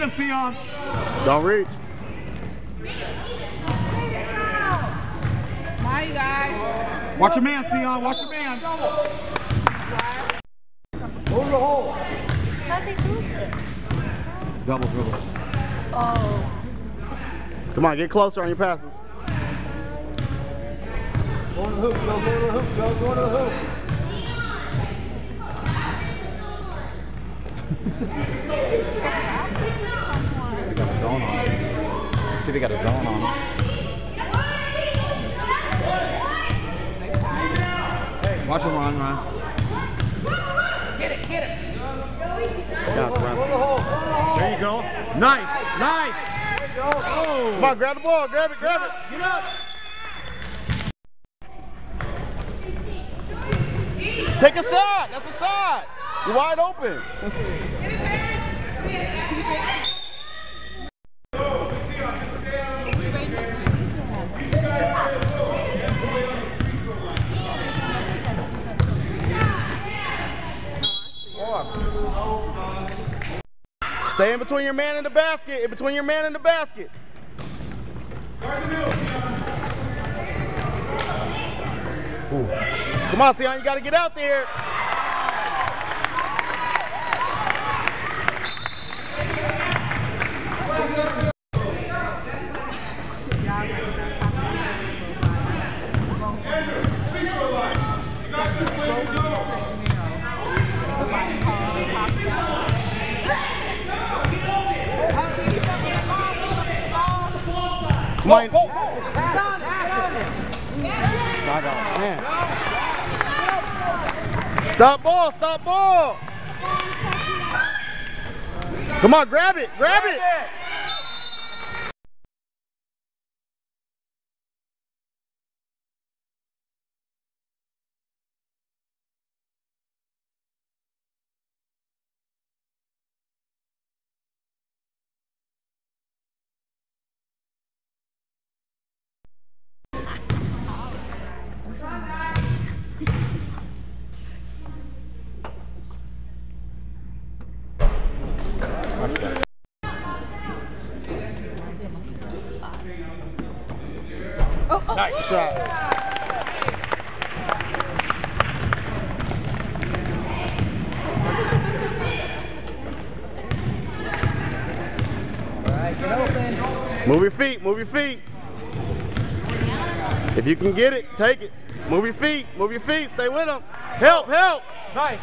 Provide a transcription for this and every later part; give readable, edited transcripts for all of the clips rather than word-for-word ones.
Get him, Sion. Don't reach. Bye, you guys. Watch your man, Sion. Watch your man. Over the hole. How'd they lose it? Double dribble. Oh. Come on, get closer on your passes. Go to the hoop, Joe. Go to the hoop, Joe. Go to the hoop. They got a zone on him. See, they got a zone on him. Watch him run. Get it. There you go. Nice. Oh. Come on, grab the ball. Grab it. Get up. Take a shot. That's a shot. You're wide open. Stay in between your man and the basket. Ooh. Come on, Sion, you got to get out there. Come on. Go. Man. Stop ball. Come on, grab it. Nice shot. Move your feet. If you can get it, take it. Move your feet, stay with them. Help. Nice.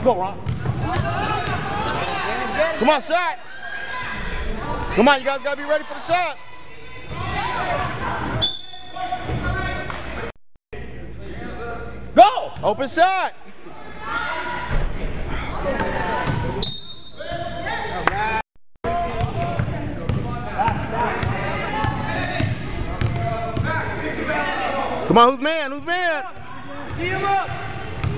Go, Ron. Come on, shot. Come on, you guys gotta be ready for the shots. Go! Open shot. Come on, who's man? Tee him up.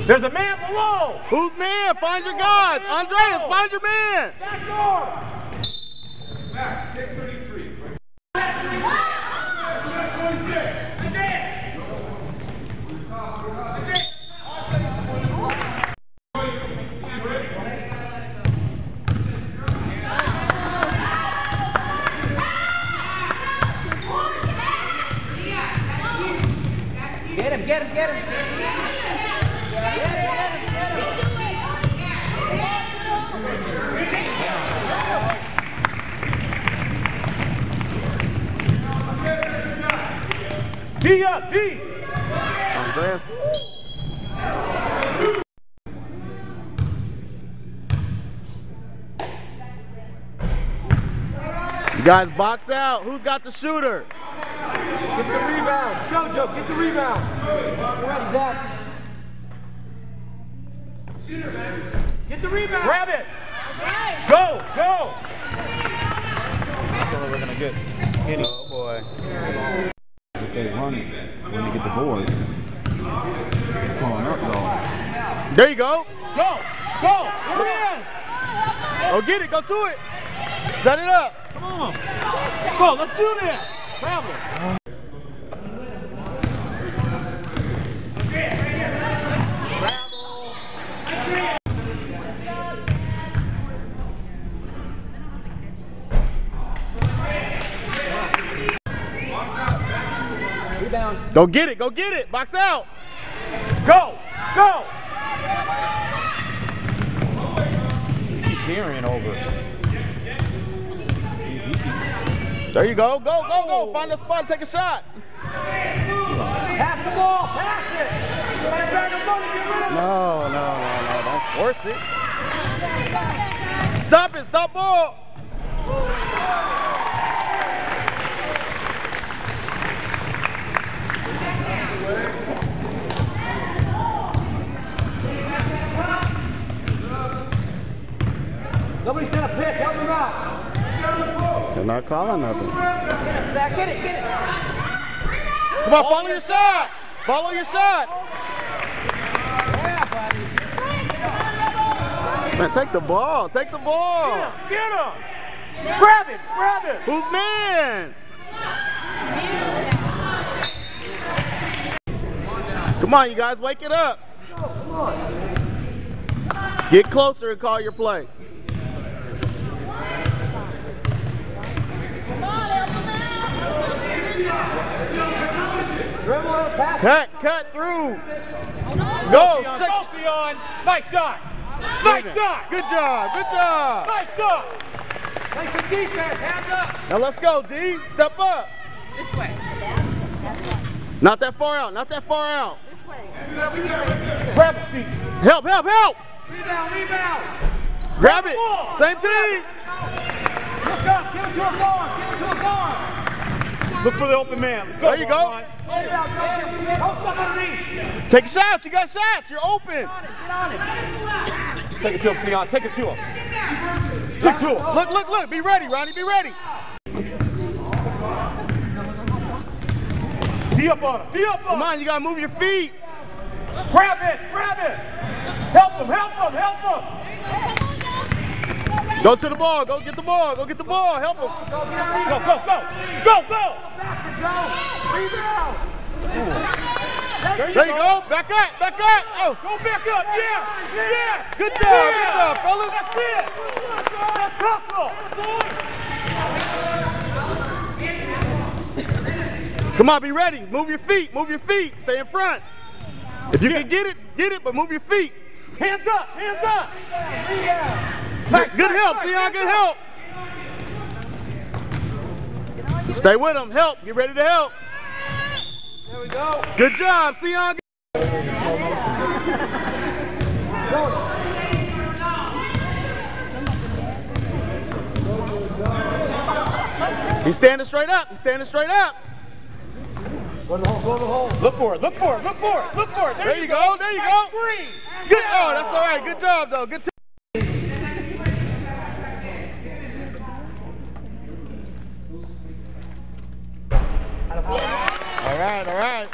There's a man below. Who's man? Find your guys. Andreas, find your man. Back door. Max, take 33. Get him. D up, D. Andreas. You guys box out. Who's got the shooter? Get the rebound. JoJo, get the rebound. Ready, Zach. Shooter, man. Get the rebound. Grab it. Right. Go. We're gonna get Kenny. Oh boy. If they run it when they get the board, it's slowing up though. There you go. Go. Here he is. Go get it. Go to it. Set it up. Come on. Go, let's do this. Travel. Go get it. Go get it. Box out. Go. Go. Keep carrying over. There you go. Go, go, go. Find a spot and take a shot. Pass the ball. Pass it. No. Don't force it. Stop it. Stop ball. Nobody sent a pick. Help him out. They're not calling nothing. Zach, get it, get it. Come on, follow your shot. Follow your shot. Yeah, buddy. Man, take the ball. Take the ball. Get him. Grab it. Grab it. Who's man? Come on, you guys, wake it up. Come on. Get closer and call your play. Cut through. Go. Sion. Nice shot. Nice shot. Good job. Good job. Nice shot. Nice defense. Hands up. Now let's go, D. Step up. This way. Not that far out. Not that far out. This way. Grab it, Steve. Help, help, help. Rebound, rebound. Grab it. Same team. Look up. Give it to a guard. Give it to a guard. Look for the open man. There you go. Post up underneath. Take shots. You got shots. You're open. Get on it. Take it to him, Sion. Take it to him. Take it to him. Look, look, look. Be ready, Ronnie. Be ready. D up on him. D up on Come him. on, you got to move your feet. Grab it. Grab it. Help him. Help him. Help him. Go to the ball. Go get the ball. Go get the ball. Help him. Go, get on. Go, go, go. Go, go. Back to Joe. Rebound. There you go. Back up. Back up. Oh. Go back up. Yeah. Yeah. Good job. Good job, fellas. That's it. That's hustle. Come on, be ready. Move your feet. Move your feet. Stay in front. If you can get it, but move your feet. Hands up. Hands up. Good help, Sion. Good help. Stay with him. Help. Get ready to help. There we go. Good job, Sion. He's standing straight up. He's standing straight up. Go to the hole. Go to the hole. Look for it. Look for it. Look for it. Look for it. There you go. There you go. Green. Good. Oh, that's all right. Good job, though. Good. All right. All right.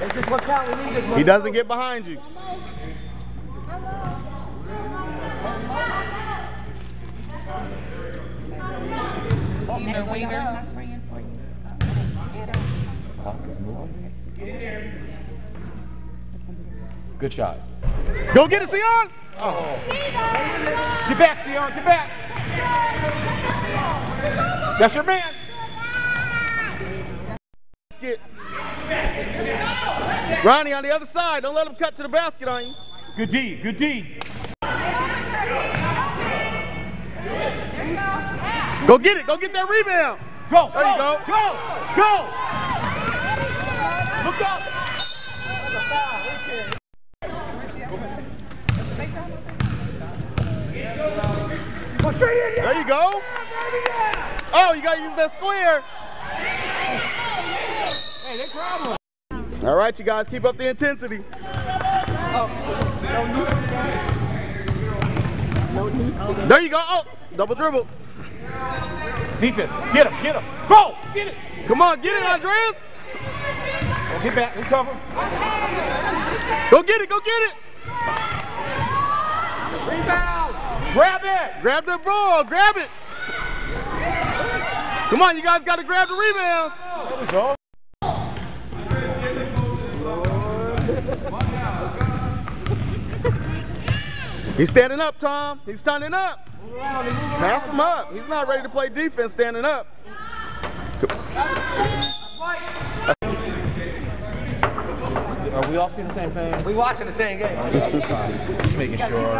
It's just what's out. We need this one. He doesn't get behind you. Good shot. Go get it, Sion. Oh. Get back, Sion. Get back. That's your man. Get. Ronnie on the other side. Don't let him cut to the basket on you. Good D. Good D. Go get it. Go get that rebound. Go. There you go. Go. Go. Look up. There you go. Oh, you got to use that square. Hey, they problem. All right, you guys, keep up the intensity. There you go. Oh, double dribble. Defense. Get him. Get him. Go. Get it. Come on, get it, Andreas. Go get back. Recover. Go get it. Go get it. Rebound. Grab it. Grab the ball. Grab it. Come on, you guys got to grab the rebounds. There we go. He's standing up, Tom. He's standing up. Pass him up. He's not ready to play defense standing up. Are we all seeing the same thing? We watching the same game. Just making sure.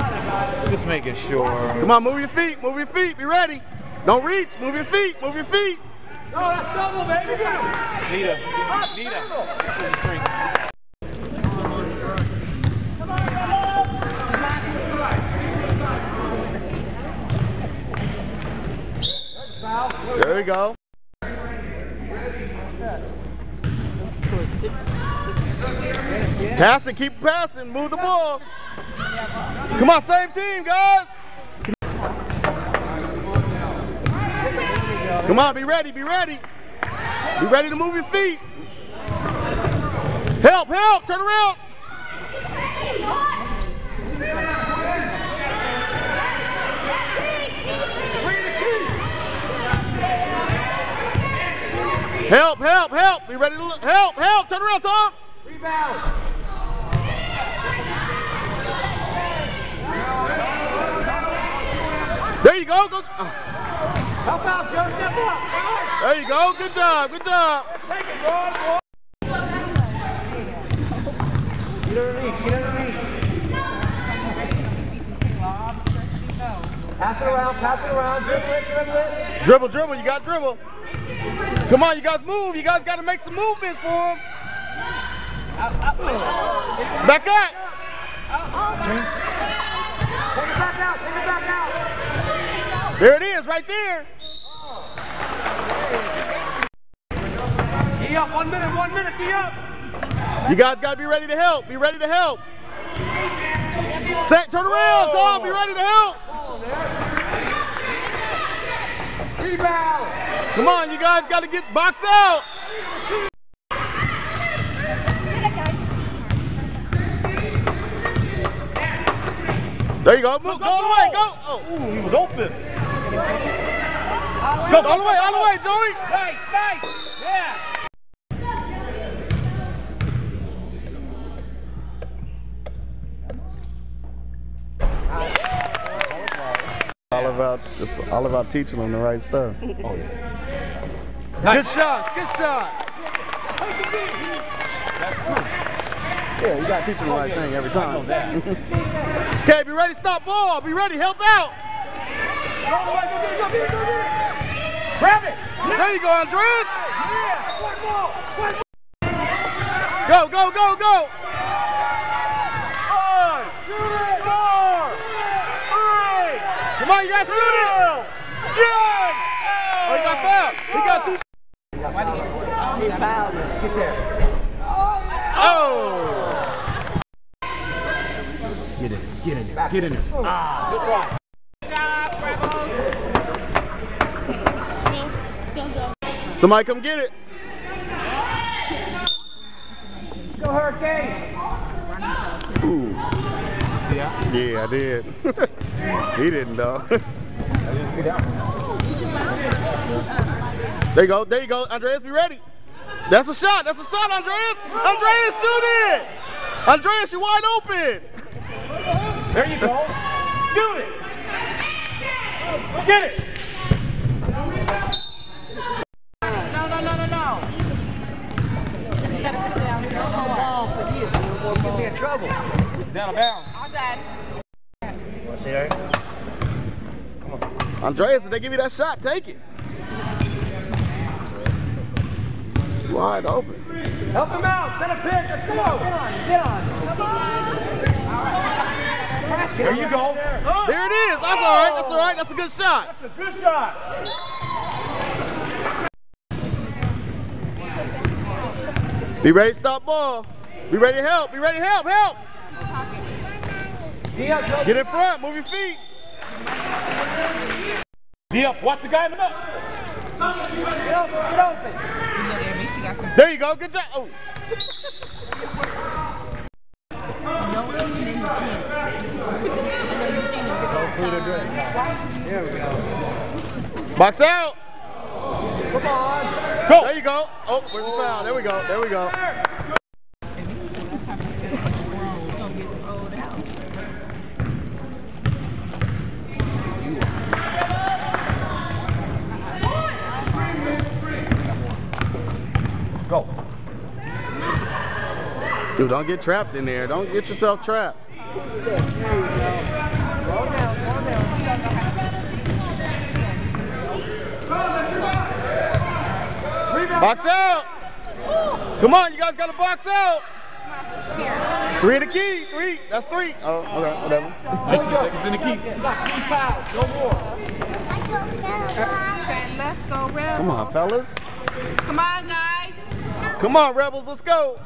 Just making sure. Come on, move your feet. Move your feet. Be ready. Don't reach. Move your feet. Move your feet. No, that's double, baby. Nita. There we go. Pass it, keep passing, move the ball. Come on, same team, guys. Come on, be ready, be ready. Be ready to move your feet. Help, help, turn around. Help, help, help. Be ready to look. Help, help, turn around, Tom. Rebound. There you go. Go. Help out, Joe. Step up. There you go. Good job. Good job. Take it, boy. Get underneath. Get underneath. Pass it around. Pass it around. Dribble it. Dribble it. Dribble, dribble. You got dribble. Come on, you guys move. You guys got to make some movements for him. Back up. Take it back out. Take it back out. There it is, right there. D up. 1 minute. 1 minute. D up. You guys got to be ready to help. Be ready to help. Turn around, Tom. Be ready to help. Rebound. Come on, you guys got to get boxed out. There you go. Move. Go all the way. Go. Oh. Ooh, he was open. Go all the way, Joey. Nice. Nice. Yeah. It's all about teaching them the right stuff. Oh, yeah. Good shots. Good shots. Yeah, you got to teach them the right thing every time. Okay, be ready to stop ball. Be ready. Help out. Grab it. There you go, Andres. Yeah. One more. Go, go, go, go. 5, 4, 3. Come on, you guys shoot it. Yes. Oh, he got fouled. He got two. He fouled him. Get there. Oh. Get in there. Get in there. Ah, good try. Somebody come get it. Go Hurricane! Ooh. See that? Yeah, I did. He didn't though. I didn't see that one. There you go. There you go. Andreas, be ready. That's a shot. That's a shot, Andreas. Andreas, shoot it. Andreas, you're wide open. There you go. Shoot it. Get it. No. You gotta sit down. Get me in trouble. Down of bounds. All done. See Eric? Andreas, if they give you that shot, take it. Wide open. Help him out. Set a pick. Let's go. Get on. There you go. There it is. That's all right. That's all right. That's a good shot. That's a good shot. Be ready to stop ball. Be ready to help. Be ready to help. Help. Get in front. Move your feet. D up. Watch the guy in the middle. Get open. There you go. Good job. Oh. No eating in the gym. I know you've seen the big old There we go. Box out. Come on. Go. There you go. Oh, where's the foul? There we go. There we go. Go. Dude, don't get trapped in there. Don't get yourself trapped. Box out. Come on, you guys got to box out. 3 in the key. 3. That's 3. Oh, okay, whatever. 60 seconds in the key. 3 fouls. No more. Let's go, Rebels. Come on, fellas. Come on, guys. Come on, Rebels. Let's go.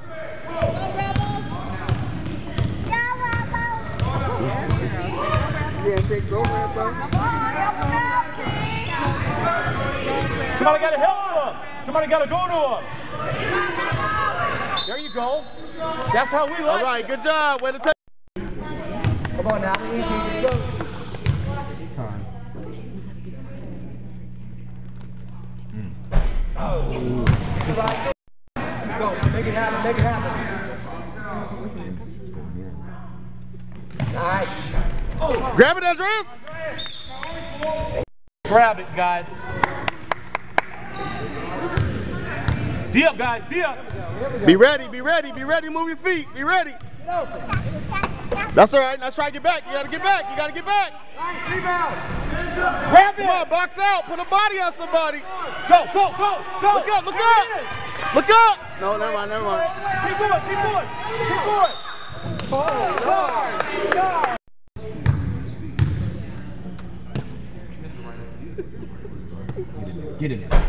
Somebody got to help him. Somebody got to go to him. There you go. That's how we like All right, good job. Way to take. Come on now. Easy. Go. Time. Let's go. Make it happen. Make it happen. Nice. Grab it, Andreas. Grab it, guys. D up, guys. D up. Be ready. Be ready. Be ready. Move your feet. Be ready. That's all right. Now try to get back. You got to get back. You got to get back. Nice rebound. Grab it. Come on, box out. Put a body on somebody. Go, go, go, go. Look up. Look up. Look up. No, never mind. Never mind. Keep going, keep going. Keep going. Get in there.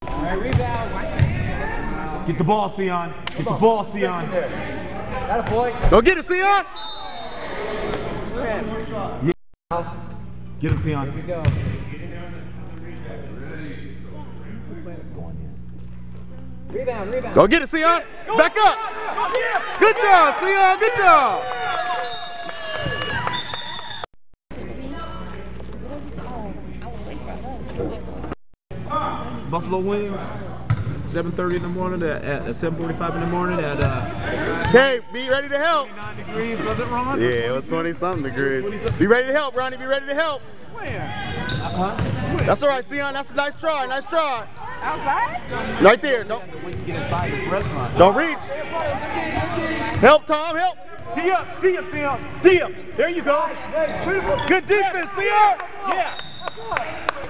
All right, rebound. Get the ball, Sion. Get the ball, Sion. That a boy. Go get it, Sion. Get him, Sion. Here we go. Rebound, rebound. Go get it, Sion. Back up. Good job, Sion. Good job. Buffalo Wings, 7:30 in the morning at 7:45 in the morning at Okay, be ready to help. 29 degrees. Was it, Ron? Yeah, it was 20-something degrees. Be ready to help, Ronnie. Be ready to help. That's all right, Sion. That's a nice try. Nice try. Outside? Right there. Don't Get inside this restaurant. don't reach. Help, Tom. Help. D up, Sion. D up. There you go. Good defense, Sion. Yeah.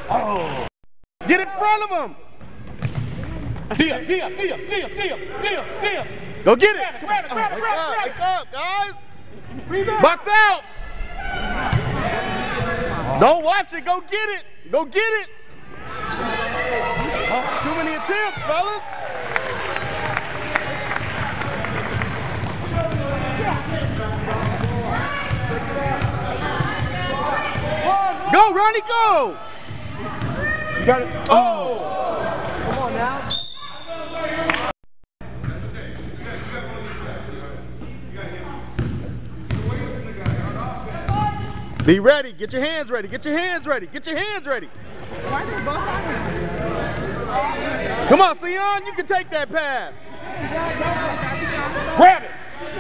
Oh. Get in front of him. D up, D up, D up, D up, D up, D up, D up. Go get it. Grab it, grab it, grab it, Wake grab up, guys. Rebound. Box out. Don't watch it. Go get it. Go get it. Oh, too many attempts, fellas. Go, Ronnie, go. You got it. Oh. Come on now. Be ready. Get your hands ready. Get your hands ready. Get your hands ready. Come on, Sion. You can take that pass. Grab it.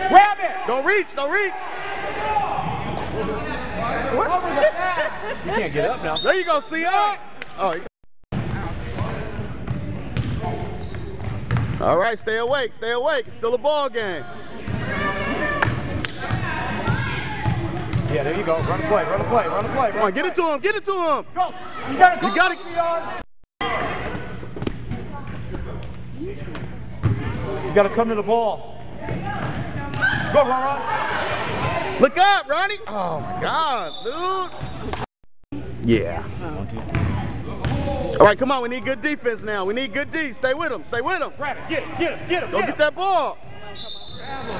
Grab it. Don't reach. Don't reach. You can't get up now. There you go, Sion. Oh. All right, stay awake. Stay awake. It's still a ball game. Yeah, there you go. Run the play, run the play, run the play. Come on, get it to him. Get it to him. Go. You got it. You got it. You got to come to the ball. Go, Ron. Look up, Ronnie. Oh, my gosh, dude. Yeah. All right, come on. We need good defense now. We need good D. Stay with him. Stay with him. Grab it. Get it. Get it. Get it. Go get that ball.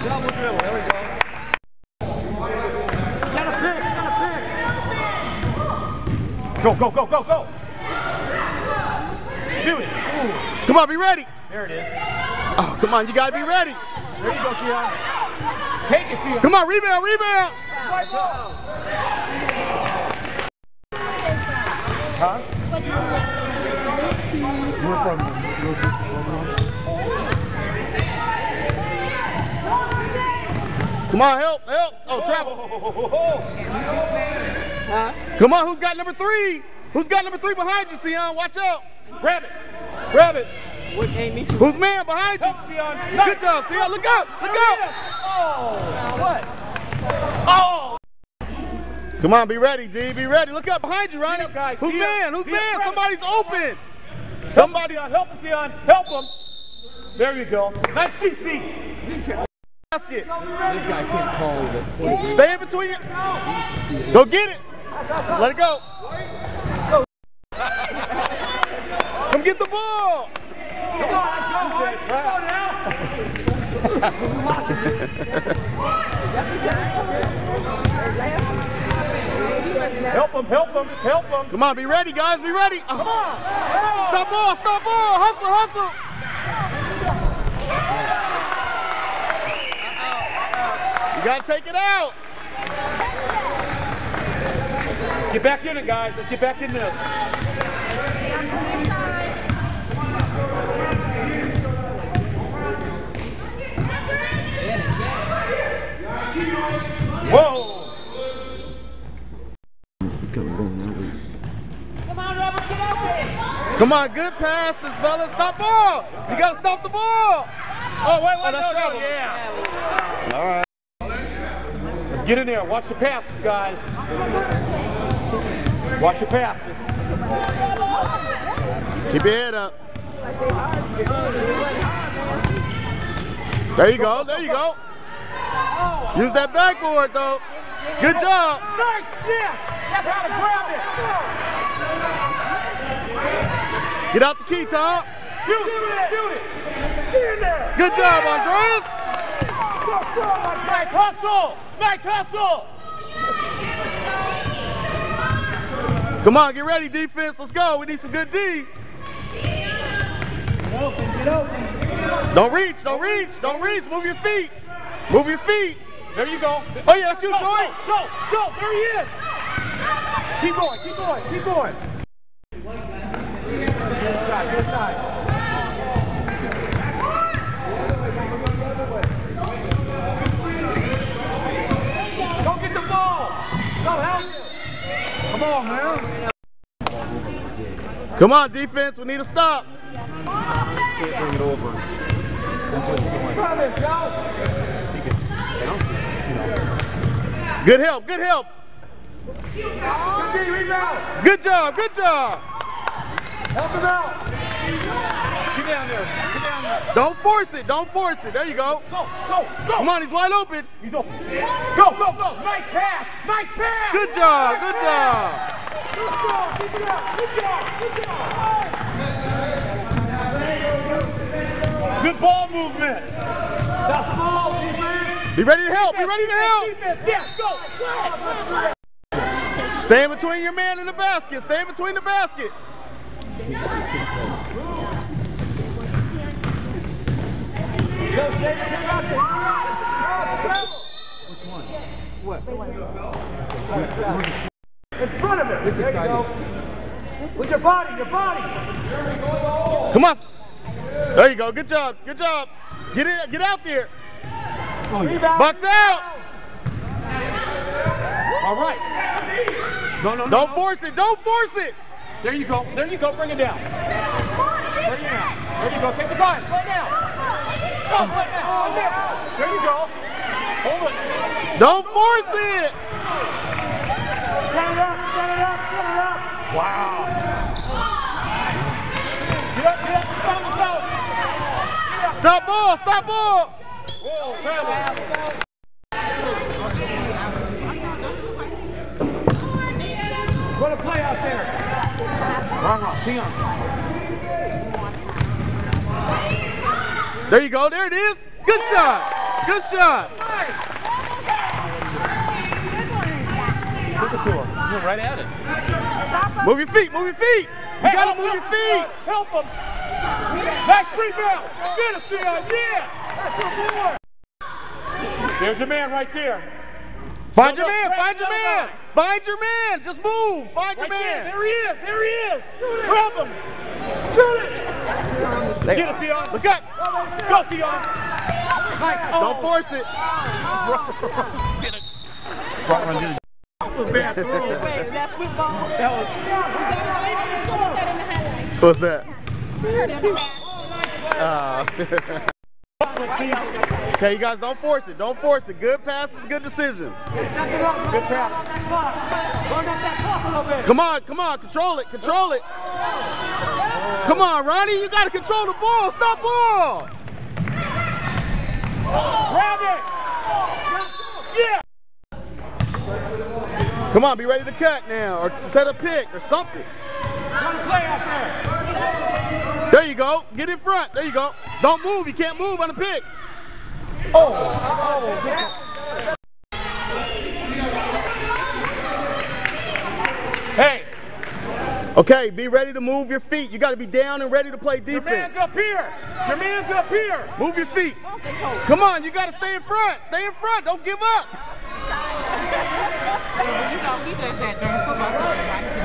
Double dribble. There we go. Go, go, go, go, go. Shoot it. Ooh. Come on, be ready. There it is. Oh, come on. You got to be ready. There you go, Sion. Take it, Sion. Come on, rebound, rebound. Huh? You're from Come on, help, help. Oh, travel. Come on, who's got number 3? Who's got number 3 behind you, Sion? Watch out. Grab it. Grab it. Who's man behind you? Good job, Sion. Look up. Look up. Oh, what? Oh! Come on, be ready, D. Be ready. Look up behind you, Ronnie. Up, guys. Who's Sion, man? Who's Sion, man? grab it. Somebody's open. Somebody on, help him, Sion. Help him. There you go. Nice DC. Basket. This guy can't call it. Stay in between it. Go get it. Let it go. Come get the ball. Come on, let's go. Come on now. Help him, help him, help him. Come on, be ready, guys. Be ready. Come on. Stop ball, stop ball. Hustle, hustle. You gotta take it out. Let's get back in it, guys. Let's get back in this. Whoa! Come on, good passes, fellas. Stop ball. You gotta stop the ball. Oh, wait, that's no, trouble. yeah. All right. Let's get in there. Watch the passes, guys. Watch your passes. Keep your head up. There you go. There you go. Use that backboard, though. Good job. Nice, yes. That's how to grab it. Get out the key, Tom. Shoot it. Shoot it. Get in there. Good job, Andreas. Nice hustle. Nice hustle. Come on, get ready, defense. Let's go. We need some good D. Get open. Don't reach, don't reach, don't reach. Move your feet. Move your feet. There you go. Oh, yeah, that's you, Go, Joey. go, go. There he is. Keep going, keep going, keep going. Good side, good side. Go get the ball. Go help him. Come on, man. Come on, defense. We need a stop. Can't bring it over. That's what he's doing. Try this, y'all. Good help, good help. Good D, rebound. Good job, good job. Help him out. Get down there. Get down there. Don't force it, don't force it. There you go. Go, go, go. Come on, he's wide open. He's open. Go, go, go. Nice pass. Nice pass. Good job, good job. Good job. Keep it up. Good job. Good job. Good ball movement. That's the ball, defense. Be ready to help, be ready to help. Defense. Yes, go. Stay in between your man and the basket. Stay in between the basket. Go, stay in the basket. Which one? What? In front of him. It's there exciting. you go. With your body, your body. Come on. There you go. Good job. Good job. Get in. Get out there. Rebound. Bucks out. All right. No, no, no. Don't force it. Don't force it. There you go. There you go. Bring it down. Bring it down. There you go. Take the time. Slow down. Go, slow down. There you go. Hold it. Don't force it. Set it up. Set it up. Set it up. Wow. Get up. Get up. Stop the south. Stop ball. Stop ball. Whoa, travel. What a play out there. Wrong, Sion. There you go. There it is. Good shot. Good shot. Took it to him. You're right at it. Move your feet. Move your feet. You gotta move your feet. Help him. Nice rebound. Get it, Sion. Yeah. That's your boy. There's your man right there. Find your man, find your man. Find your man. Just move. Find your man. There he is. There he is. Grab him. Shoot it. Get it, Sion. Look up. Go, Sion. Nice. Don't force it. Bad throw. Wait, that football? What's that? Okay, you guys, don't force it. Don't force it. Good passes, good decisions. Good pass. Run up that clock a little bit. Come on, come on. Control it. Control it. Come on, Ronnie. You got to control the ball. Stop ball. Grab it. Yeah. Come on, be ready to cut now, or set a pick, or something. Run a play out there. There you go. Get in front. There you go. Don't move. You can't move on the pick. Hey. Okay, be ready to move your feet. You got to be down and ready to play Your defense. man's up here. Your man's up here. Move your feet. Come on, you got to stay in front. Stay in front. Don't give up. You know, he does that during football.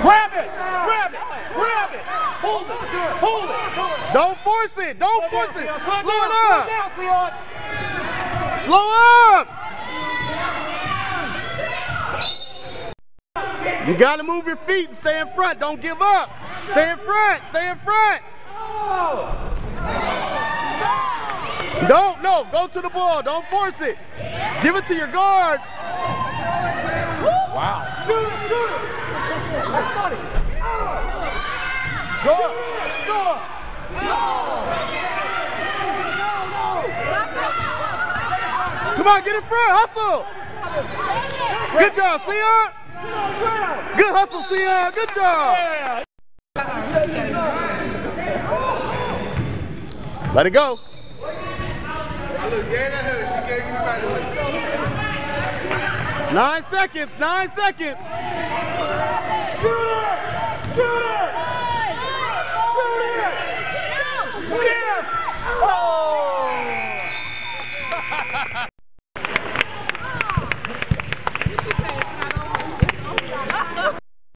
Grab it. Grab it. Grab it. Hold it. Hold it. Don't force it. Don't force it. Slow it up. Slow down, Sion. Slow up. You got to move your feet and stay in front. Don't give up. Stay in front. Stay in front. Don't, no. Go to the ball. Don't force it. Give it to your guards. Wow. Shoot it. Shoot it. That's funny. Go up. Go up. Come on, get in front. Hustle. Good job, Sion. Good hustle, Sion. Good job. Let it go. 9 seconds. 9 seconds. Shoot it. Shoot it.